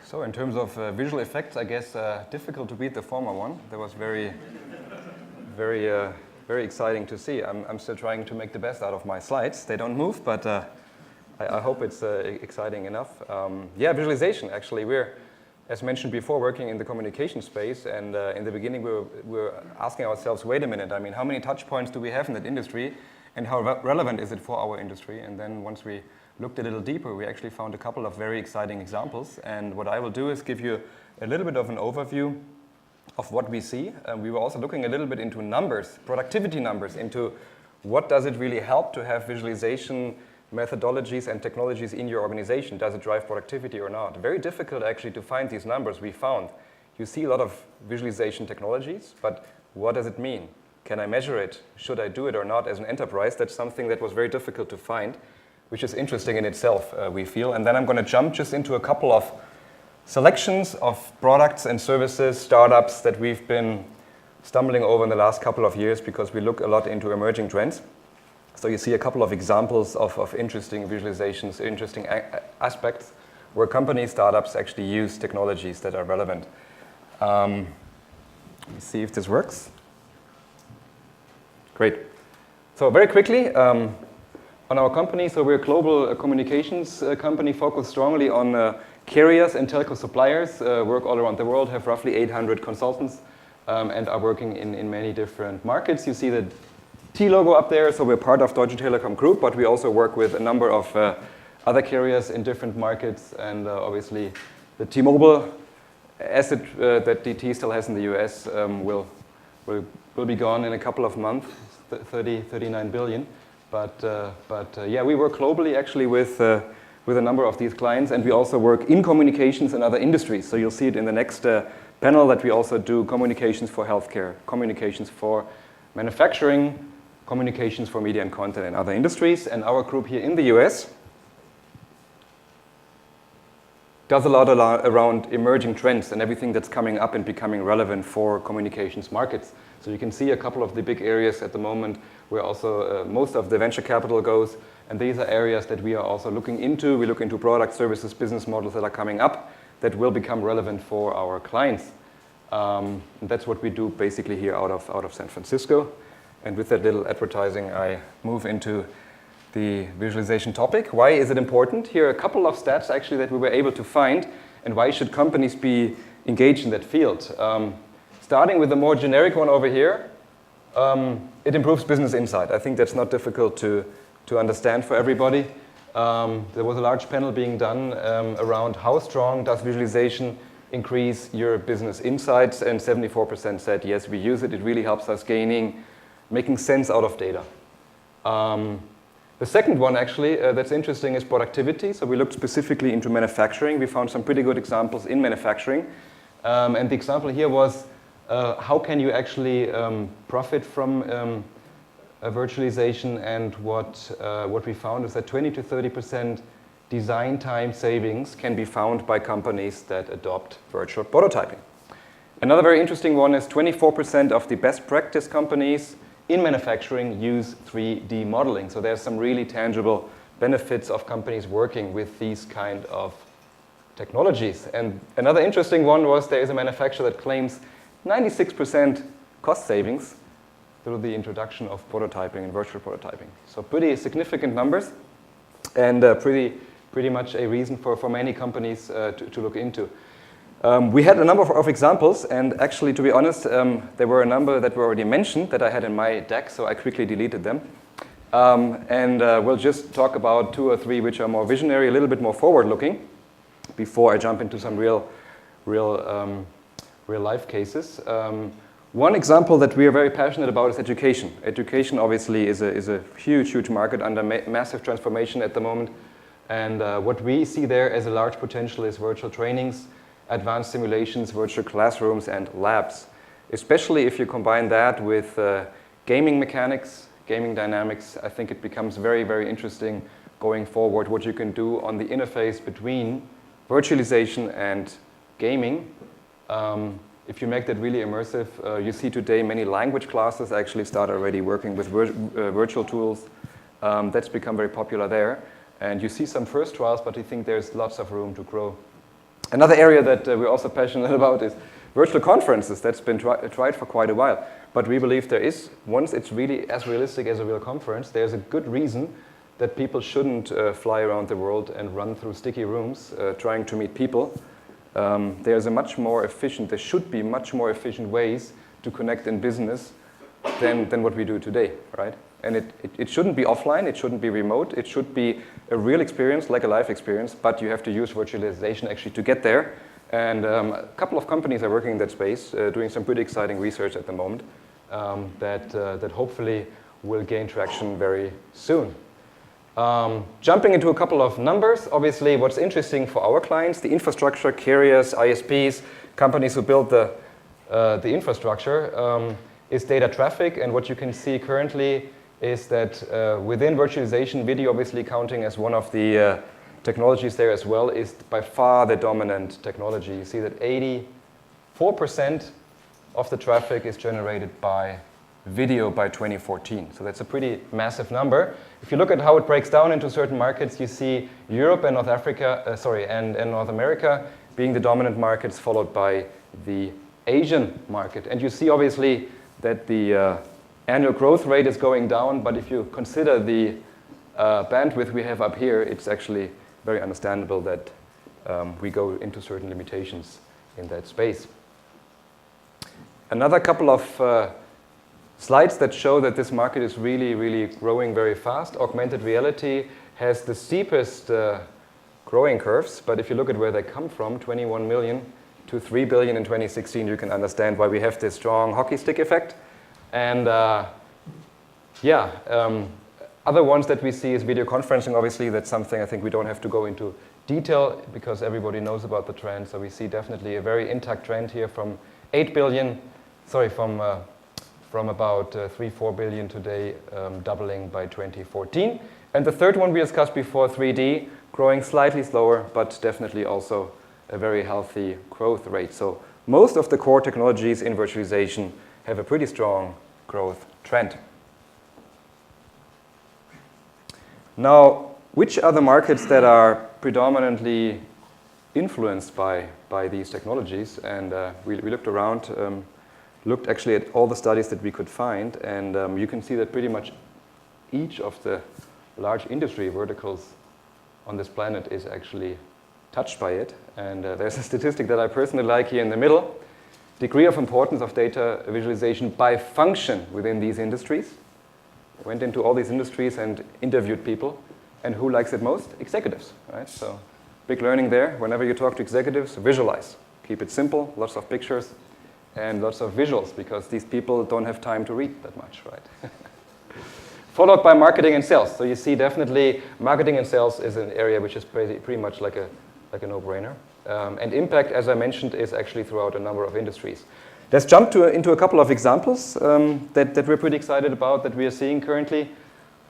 So in terms of visual effects, I guess difficult to beat the former one. That was very exciting to see. I'm still trying to make the best out of my slides. They don't move, but I hope it's exciting enough. Yeah, visualization, actually. We're, as mentioned before, working in the communication space. And in the beginning, we were asking ourselves, wait a minute, I mean, how many touch points do we have in that industry? And how relevant is it for our industry? And then once we looked a little deeper, we actually found a couple of very exciting examples. And what I will do is give you a little bit of an overview of what we see. We were also looking a little bit into numbers, productivity numbers, into what does it really help to have visualization methodologies and technologies in your organization. Does it drive productivity or not? Very difficult actually to find these numbers we found. You see a lot of visualization technologies, but what does it mean? Can I measure it? Should I do it or not as an enterprise? That's something that was very difficult to find, which is interesting in itself, we feel. And then I'm going to jump just into a couple of selections of products and services, startups that we've been stumbling over in the last couple of years because we look a lot into emerging trends. So you see a couple of examples of interesting visualizations, interesting aspects where companies, startups actually use technologies that are relevant. Let me see if this works. Great. So very quickly, on our company, so we're a global communications company focused strongly on carriers and telco suppliers, work all around the world, have roughly 800 consultants, and are working in many different markets. You see the T logo up there, so we're part of Deutsche Telekom Group, but we also work with a number of other carriers in different markets, and obviously the T-Mobile asset that DT still has in the US will be gone in a couple of months, 39 billion. But yeah, we work globally actually with a number of these clients, and we also work in communications and other industries. So you'll see it in the next panel that we also do communications for healthcare, communications for manufacturing, communications for media and content and other industries. And our group here in the US does a lot around emerging trends and everything that's coming up and becoming relevant for communications markets. So you can see a couple of the big areas at the moment where also most of the venture capital goes, and these are areas that we are also looking into. We look into product, services, business models that are coming up that will become relevant for our clients. And that's what we do basically here out of San Francisco. And with that little advertising, I move into the visualization topic. Why is it important? Here are a couple of stats actually that we were able to find, and why should companies be engaged in that field? Starting with the more generic one over here, it improves business insight. I think that's not difficult to understand for everybody. There was a large panel being done around how strong does visualization increase your business insights, and 74% said yes, we use it. It really helps us making sense out of data. The second one actually that's interesting is productivity. So we looked specifically into manufacturing. We found some pretty good examples in manufacturing. And the example here was how can you actually profit from a virtualization, and what we found is that 20 to 30% design time savings can be found by companies that adopt virtual prototyping. Another very interesting one is 24% of the best practice companies in manufacturing use 3D modeling. So there's some really tangible benefits of companies working with these kind of technologies. And another interesting one was there is a manufacturer that claims 96% cost savings through the introduction of prototyping and virtual prototyping. So pretty significant numbers, and pretty much a reason for many companies to look into. We had a number of examples, and actually, to be honest, there were a number that were already mentioned that I had in my deck, so I quickly deleted them. And we'll just talk about 2 or 3 which are more visionary, a little bit more forward-looking, before I jump into some real life cases. One example that we are very passionate about is education. Education obviously is a huge market under massive transformation at the moment. And what we see there as a large potential is virtual trainings, advanced simulations, virtual classrooms, and labs. Especially if you combine that with gaming mechanics, gaming dynamics, I think it becomes very interesting going forward what you can do on the interface between virtualization and gaming. If you make that really immersive, you see today many language classes actually start already working with virtual tools. That's become very popular there. And you see some first trials, but I think there's lots of room to grow. Another area that we're also passionate about is virtual conferences. That's been tried for quite a while. But we believe there is, once it's really as realistic as a real conference, there's a good reason that people shouldn't fly around the world and run through sticky rooms trying to meet people. There should be much more efficient ways to connect in business than what we do today, right? And it shouldn't be offline, it shouldn't be remote, it should be a real experience, like a live experience, but you have to use virtualization actually to get there. And a couple of companies are working in that space, doing some pretty exciting research at the moment that hopefully will gain traction very soon. Jumping into a couple of numbers, obviously what's interesting for our clients, the infrastructure, carriers, ISPs, companies who build the infrastructure, is data traffic. And what you can see currently is that within virtualization, video obviously counting as one of the technologies there as well, is by far the dominant technology. You see that 84% of the traffic is generated by video by 2014. So that's a pretty massive number. If you look at how it breaks down into certain markets, you see Europe and North Africa, and North America being the dominant markets, followed by the Asian market. And you see obviously that the annual growth rate is going down, but if you consider the bandwidth we have up here, it's actually very understandable that we go into certain limitations in that space. Another couple of slides that show that this market is really, really growing very fast. Augmented reality has the steepest growing curves, but if you look at where they come from, 21 million to 3 billion in 2016, you can understand why we have this strong hockey stick effect. And other ones that we see is video conferencing. Obviously, that's something I think we don't have to go into detail because everybody knows about the trend. So we see definitely a very intact trend here from 8 billion, from about 3-4 billion today, doubling by 2014. And the third one we discussed before, 3D, growing slightly slower, but definitely also a very healthy growth rate. So most of the core technologies in virtualization have a pretty strong growth trend. Now, which are the markets that are predominantly influenced by these technologies? And we looked around, looked actually at all the studies that we could find, and you can see that pretty much each of the large industry verticals on this planet is actually touched by it. And there's a statistic that I personally like here in the middle. Degree of importance of data visualization by function within these industries. I went into all these industries and interviewed people, and who likes it most? Executives, right? So big learning there. Whenever you talk to executives, visualize. Keep it simple, lots of pictures, and lots of visuals, because these people don't have time to read that much, right? Followed by marketing and sales. So you see definitely marketing and sales is an area which is pretty much like a no-brainer. And impact, as I mentioned, is actually throughout a number of industries. Let's jump into a couple of examples that we're pretty excited about, that we are seeing currently.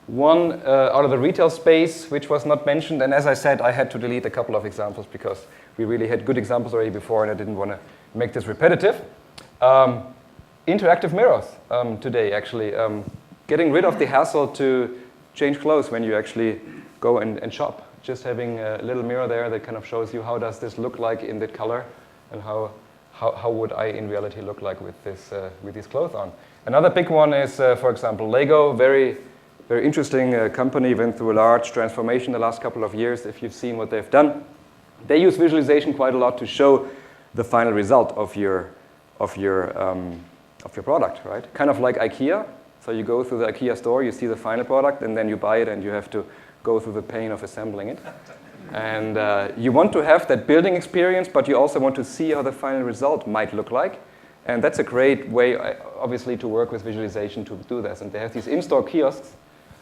One out of the retail space, which was not mentioned, and as I said, I had to delete a couple of examples because we really had good examples already before, and I didn't want to make this repetitive. Interactive mirrors today, actually. Getting rid of the hassle to change clothes when you actually go and shop. Just having a little mirror there that kind of shows you how does this look like in that color, and how would I in reality look like with these clothes on. Another big one is, for example, Lego. Very, very interesting company. Went through a large transformation the last couple of years. If you've seen what they've done, they use visualization quite a lot to show the final result of your product, right? Kind of like IKEA. So you go through the IKEA store, you see the final product, and then you buy it, and you have to go through the pain of assembling it. And you want to have that building experience, but you also want to see how the final result might look like. And that's a great way, obviously, to work with visualization to do this. And they have these in-store kiosks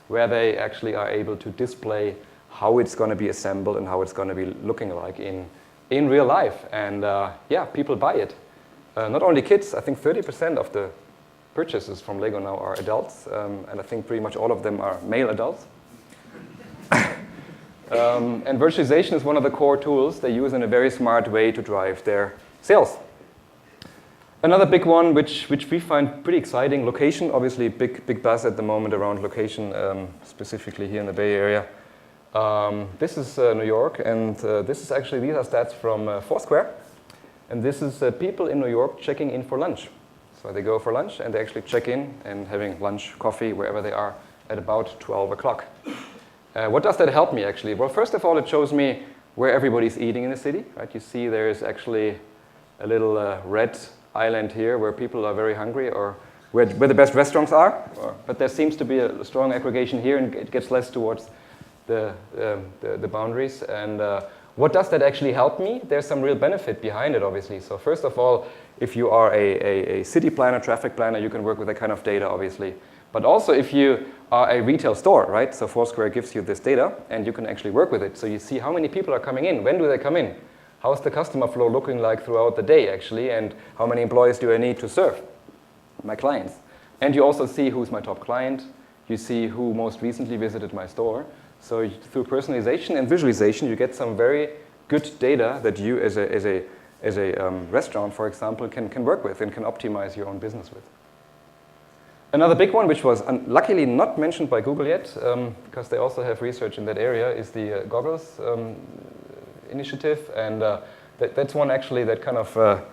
where they actually are able to display how it's going to be assembled and how it's going to be looking like in real life. And yeah, people buy it. Not only kids, I think 30% of the purchases from Lego now are adults. And I think pretty much all of them are male adults. And virtualization is one of the core tools they use in a very smart way to drive their sales. Another big one, which we find pretty exciting, location. Obviously, big buzz at the moment around location, specifically here in the Bay Area. This is New York, and these are stats from Foursquare. And this is people in New York checking in for lunch. So they go for lunch, and they actually check in and having lunch, coffee, wherever they are, at about 12 o'clock. What does that help me, actually? Well, first of all, it shows me where everybody's eating in the city, right? You see there's actually a little red island here where people are very hungry, or where the best restaurants are. But there seems to be a strong aggregation here, and it gets less towards the boundaries. And what does that actually help me? There's some real benefit behind it, obviously. So first of all, if you are a city planner, traffic planner, you can work with that kind of data, obviously. But also if you are a retail store, right? So Foursquare gives you this data, and you can actually work with it. So you see how many people are coming in, when do they come in? How's the customer flow looking like throughout the day, actually? And how many employees do I need to serve my clients? And you also see who's my top client. You see who most recently visited my store. So through personalization and visualization, you get some very good data that you as a restaurant, for example, can work with and can optimize your own business with. Another big one, which was luckily not mentioned by Google yet, because they also have research in that area, is the goggles initiative. And that's one actually that kind of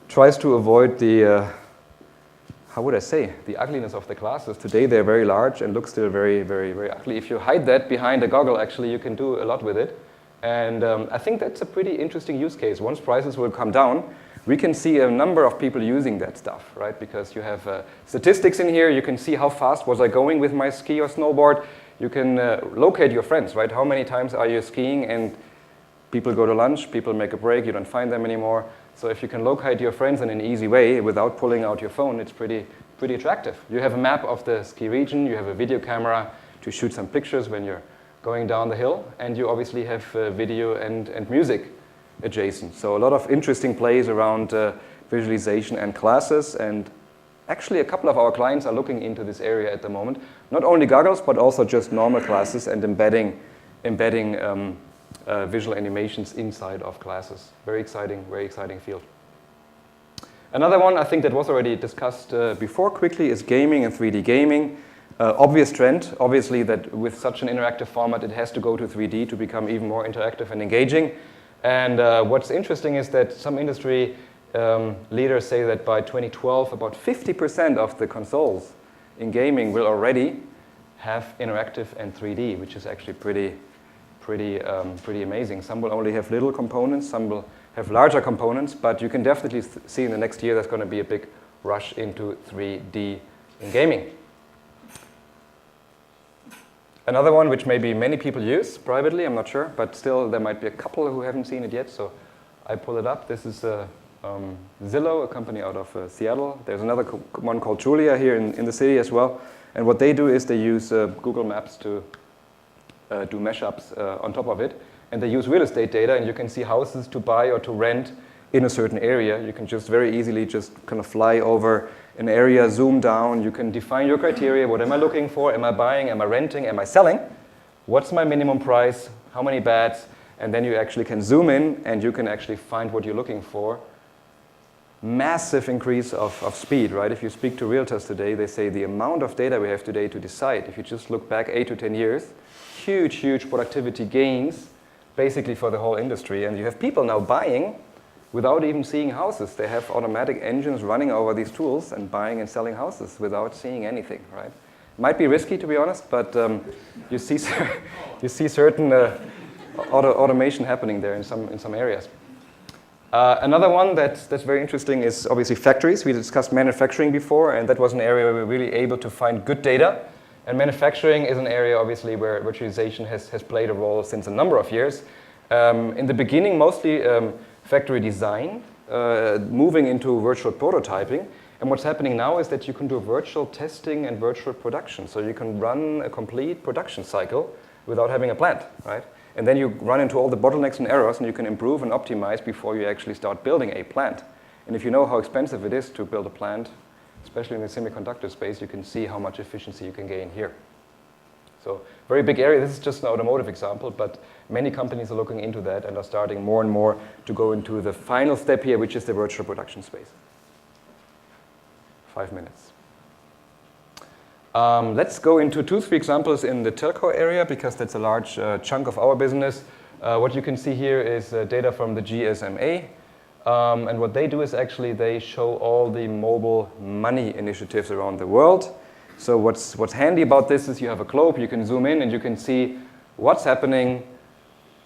tries to avoid the, how would I say, the ugliness of the glasses. Today they're very large and look still very, very, very ugly. If you hide that behind a goggle, actually, you can do a lot with it. And I think that's a pretty interesting use case. Once prices will come down, we can see a number of people using that stuff, right? Because you have statistics in here. You can see how fast was I going with my ski or snowboard. You can locate your friends, right? How many times are you skiing? And people go to lunch, people make a break, you don't find them anymore. So if you can locate your friends in an easy way without pulling out your phone, it's pretty attractive. You have a map of the ski region. You have a video camera to shoot some pictures when you're going down the hill. And you obviously have video and music adjacent. So a lot of interesting plays around visualization and classes. And actually, a couple of our clients are looking into this area at the moment. Not only goggles, but also just normal classes and embedding visual animations inside of classes. Very exciting field. Another one I think that was already discussed before quickly is gaming and 3D gaming. Obvious trend, obviously, that with such an interactive format, it has to go to 3D to become even more interactive and engaging. And what's interesting is that some industry leaders say that by 2012, about 50% of the consoles in gaming will already have interactive and 3D, which is actually pretty amazing. Some will only have little components, some will have larger components, but you can definitely see in the next year there's going to be a big rush into 3D in gaming. Another one which maybe many people use privately, I'm not sure, but still there might be a couple who haven't seen it yet, so I pull it up. This is Zillow, a company out of Seattle. There's another one called Julia here in the city as well. And what they do is they use Google Maps to do mashups on top of it. And they use real estate data, and you can see houses to buy or to rent in a certain area. You can just very easily just kind of fly over an area, zoom down. You can define your criteria. What am I looking for? Am I buying? Am I renting? Am I selling? What's my minimum price? How many beds? And then you actually can zoom in, and you can actually find what you're looking for. Massive increase of speed, right? If you speak to realtors today, they say the amount of data we have today to decide, if you just look back 8 to 10 years, huge productivity gains basically for the whole industry. And you have people now buying without even seeing houses. They have automatic engines running over these tools and buying and selling houses without seeing anything, right? Might be risky, to be honest, but you see certain automation happening there in some areas. Another one that's very interesting is obviously factories. We discussed manufacturing before, and that was an area where we were really able to find good data. And manufacturing is an area, obviously, where virtualization has played a role since a number of years. In the beginning, mostly factory design, moving into virtual prototyping. And what's happening now is that you can do virtual testing and virtual production. So you can run a complete production cycle without having a plant, right? And then you run into all the bottlenecks and errors, and you can improve and optimize before you actually start building a plant. And if you know how expensive it is to build a plant, especially in the semiconductor space, you can see how much efficiency you can gain here. So very big area. This is just an automotive example, but many companies are looking into that and are starting more and more to go into the final step here, which is the virtual production space. 5 minutes. Let's go into 2-3 examples in the telco area, because that's a large chunk of our business. What you can see here is data from the GSMA. And what they do is actually they show all the mobile money initiatives around the world. So what's handy about this is you have a globe, you can zoom in and you can see what's happening,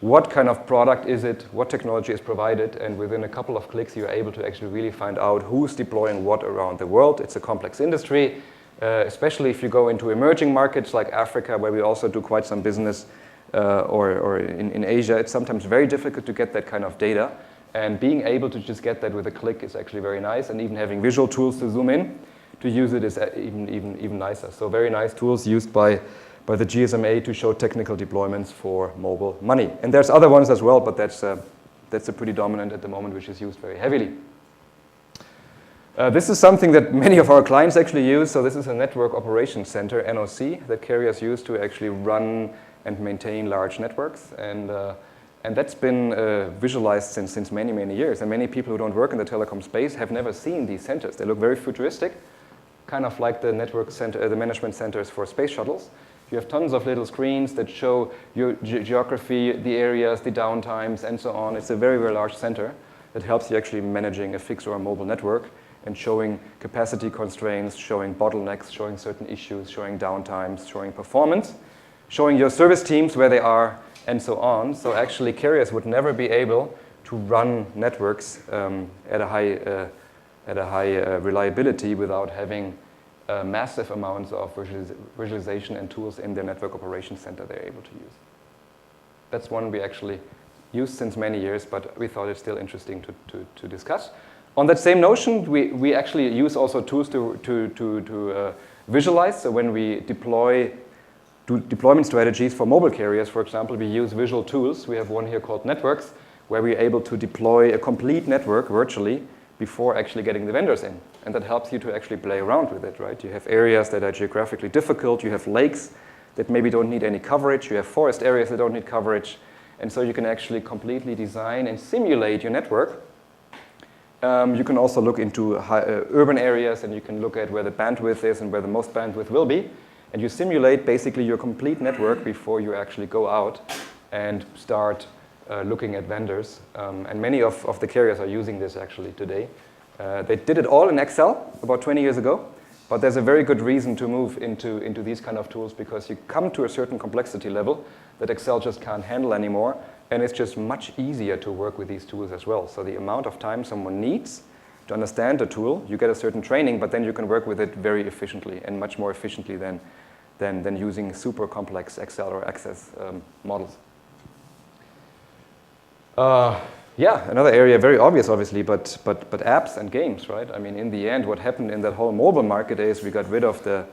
what kind of product is it, what technology is provided, and within a couple of clicks you're able to actually really find out who's deploying what around the world. It's a complex industry. Especially if you go into emerging markets like Africa, where we also do quite some business, or in Asia, it's sometimes very difficult to get that kind of data. And being able to just get that with a click is actually very nice. And even having visual tools to zoom in to use it is even nicer. So very nice tools used by the GSMA to show technical deployments for mobile money. And there's other ones as well, but that's a pretty dominant at the moment, which is used very heavily. This is something that many of our clients actually use. So this is a network operations center, NOC, that carriers use to actually run and maintain large networks. And that's been visualized since many, many years. And many people who don't work in the telecom space have never seen these centers. They look very futuristic, kind of like the network center, the management centers for space shuttles. You have tons of little screens that show your geography, the areas, the downtimes, and so on. It's a very, very large center that helps you actually managing a fixed or a mobile network, and showing capacity constraints, showing bottlenecks, showing certain issues, showing downtimes, showing performance, showing your service teams where they are, and so on. So actually carriers would never be able to run networks at a high reliability without having massive amounts of visualization and tools in their network operations center they're able to use. That's one we actually used since many years, but we thought it's still interesting to discuss. On that same notion, we actually use also tools to visualize. So when we do deployment strategies for mobile carriers, for example, we use visual tools. We have one here called Networks, where we're able to deploy a complete network virtually before actually getting the vendors in. And that helps you to actually play around with it, right? You have areas that are geographically difficult. You have lakes that maybe don't need any coverage. You have forest areas that don't need coverage. And so you can actually completely design and simulate your network. You can also look into urban areas, and you can look at where the bandwidth is and where the most bandwidth will be. And you simulate basically your complete network before you actually go out and start looking at vendors. And many of the carriers are using this actually today. They did it all in Excel about 20 years ago, but there's a very good reason to move into these kind of tools, because you come to a certain complexity level that Excel just can't handle anymore. And it's just much easier to work with these tools as well. So the amount of time someone needs to understand the tool, you get a certain training, but then you can work with it very efficiently, and much more efficiently than using super complex Excel or Access models. Yeah, another area, very obvious, obviously, but apps and games, right? I mean, in the end, what happened in that whole mobile market is we got rid of the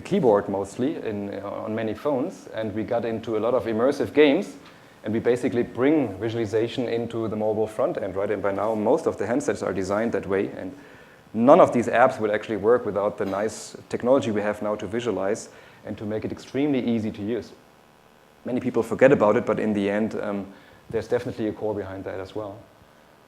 keyboard mostly on many phones, and we got into a lot of immersive games, and we basically bring visualization into the mobile front end, right? And by now, most of the handsets are designed that way, and none of these apps would actually work without the nice technology we have now to visualize and to make it extremely easy to use. Many people forget about it, but in the end, there's definitely a core behind that as well.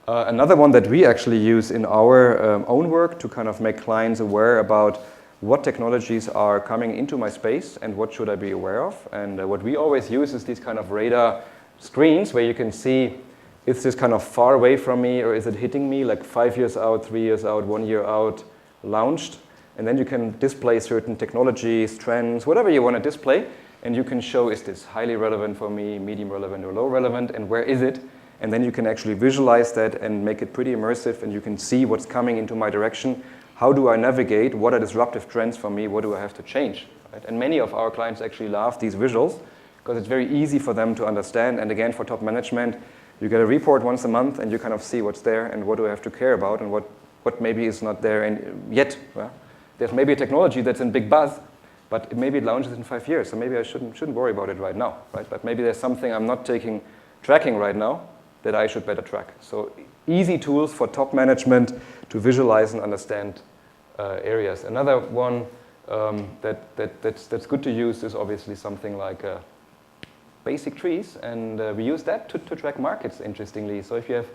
Another one that we actually use in our own work to kind of make clients aware about what technologies are coming into my space and what should I be aware of. And what we always use is these kind of radar screens where you can see, is this kind of far away from me, or is it hitting me, like 5 years out, 3 years out, 1 year out, launched. And then you can display certain technologies, trends, whatever you want to display. And you can show, is this highly relevant for me, medium relevant, or low relevant, and where is it? And then you can actually visualize that and make it pretty immersive, and you can see what's coming into my direction. How do I navigate? What are disruptive trends for me? What do I have to change? Right? And many of our clients actually love these visuals because it's very easy for them to understand. And again, for top management, you get a report once a month and you kind of see what's there and what do I have to care about and what maybe is not there yet. Well, there's maybe a technology that's in big buzz, but maybe it launches in 5 years. So maybe I shouldn't worry about it right now. Right? But maybe there's something I'm not tracking right now that I should better track. So easy tools for top management to visualize and understand areas. Another one that's good to use is obviously something like basic trees, and we use that to track markets, interestingly. So if you have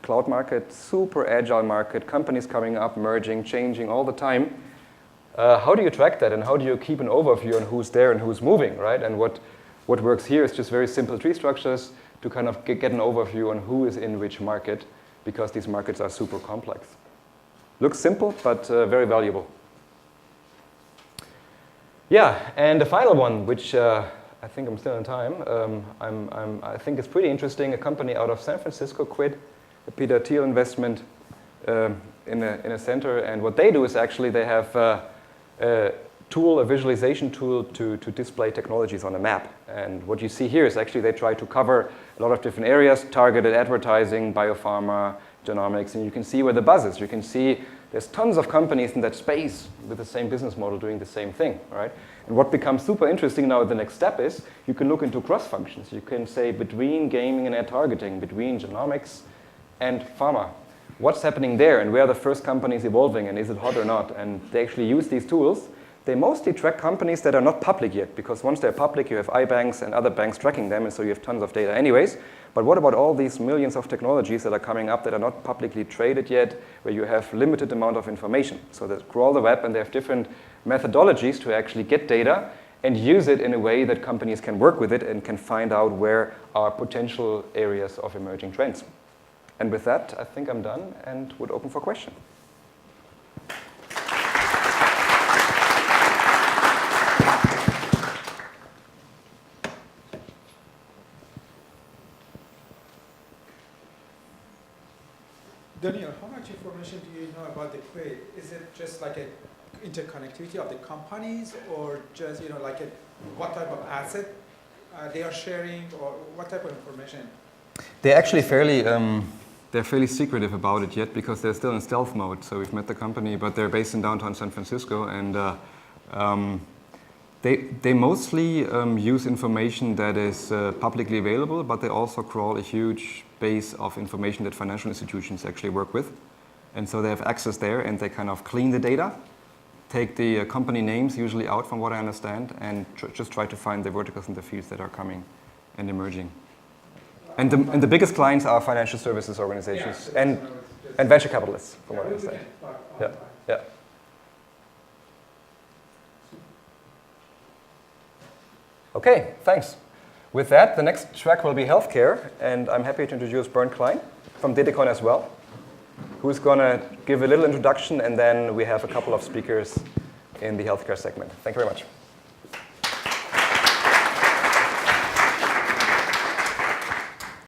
cloud market, super agile market, companies coming up, merging, changing all the time. How do you track that, and how do you keep an overview on who's there and who's moving, right? And what works here is just very simple tree structures to kind of get an overview on who is in which market, because these markets are super complex. Looks simple, but very valuable. Yeah, and the final one, which I think I'm still in time. I think it's pretty interesting. A company out of San Francisco quit, a Peter Thiel investment in a center, and what they do is actually they have a visualization tool to display technologies on a map. And what you see here is actually they try to cover a lot of different areas, targeted advertising, biopharma, genomics, and you can see where the buzz is. You can see there's tons of companies in that space with the same business model doing the same thing, right? And what becomes super interesting now, the next step is you can look into cross functions. You can say between gaming and ad targeting, between genomics and pharma. What's happening there, and where are the first companies evolving, and is it hot or not? And they actually use these tools. They mostly track companies that are not public yet, because once they're public, you have iBanks and other banks tracking them, and so you have tons of data anyways. But what about all these millions of technologies that are coming up that are not publicly traded yet, where you have limited amount of information? So they crawl the web, and they have different methodologies to actually get data and use it in a way that companies can work with it and can find out where are potential areas of emerging trends. And with that, I think I'm done and would open for questions. Daniel, how much information do you know about the quit? Is it just like an interconnectivity of the companies, or just like what type of asset they are sharing, or what type of information? They're actually fairly secretive about it yet, because they're still in stealth mode. So we've met the company, but they're based in downtown San Francisco, and they mostly use information that is publicly available, but they also crawl a huge base of information that financial institutions actually work with. And so they have access there, and they kind of clean the data, take the company names usually out from what I understand, and just try to find the verticals and the fields that are coming and emerging. And the biggest clients are financial services organizations and venture capitalists, from what I understand. Yeah. Okay, thanks. With that, the next track will be healthcare, and I'm happy to introduce Bernd Klein from Dedicon as well, who's going to give a little introduction, and then we have a couple of speakers in the healthcare segment. Thank you very much.